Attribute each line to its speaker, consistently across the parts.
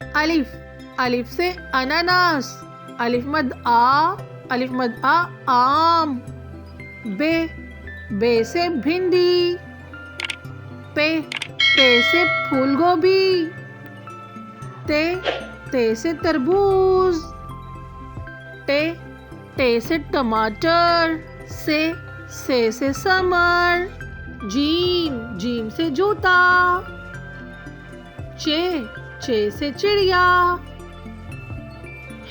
Speaker 1: الف، الف سے اناناس، الف مد آ آم۔ بے، بے سے بھنڈی۔ پے، پے سے پھول گوبھی۔ تے، تے سے تربوز۔ ٹے، ٹے سے ٹماٹر۔ سے سمر۔ جیم، جیم سے جوتا۔ چے، چے سے چڑیا۔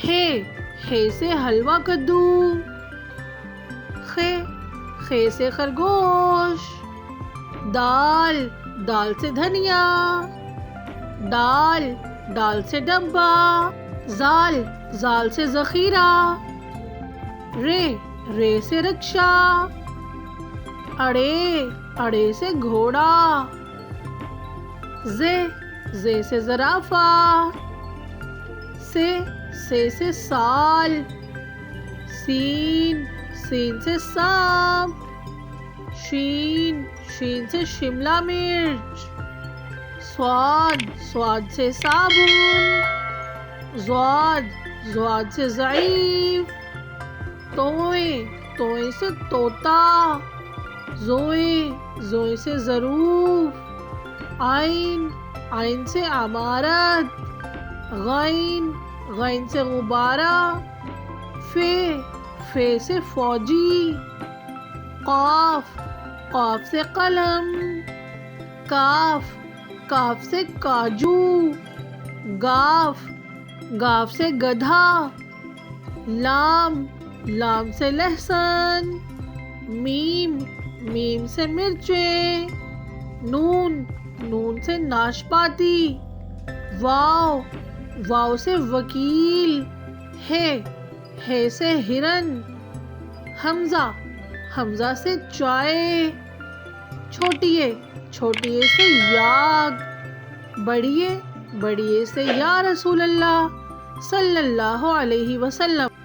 Speaker 1: ہے سے حلوہ کدو۔ خے، خے سے خرگوش۔ دال، دال سے دھنیا۔ ڈال، ڈال سے ڈبہ۔ زال، زال سے ذخیرہ۔ رے، رے سے رکشا۔ اڑے، اڑے سے گھوڑا۔ زے، زے سے زرافہ۔ سے سال۔ سین، سین سے سانپ۔ شین، شین سے شملہ مرچ۔ صاد، صاد سے صابن۔ ضاد، ضاد سے ضعیف۔ توئے، توئے سے طوطا۔ زوئے، زوئے سے ظروف۔ عین، عین سے عمارت۔ غین، غین سے غبارہ۔ فے، فے سے فوجی۔ قاف، قاف سے قلم۔ کاف، کاف سے کاجو۔ گاف، گاف سے گدھا۔ لام، لام سے لہسن۔ میم، میم سے مرچیں۔ نون، نون سے ناشپاتی۔ واو، واو سے وکیل۔ ہے سے ہرن۔ حمزہ، حمزہ سے چائے۔ چھوٹیے، چھوٹیے سے یاگ۔ بڑیے، بڑیے سے یا رسول اللہ صلی اللہ علیہ وسلم۔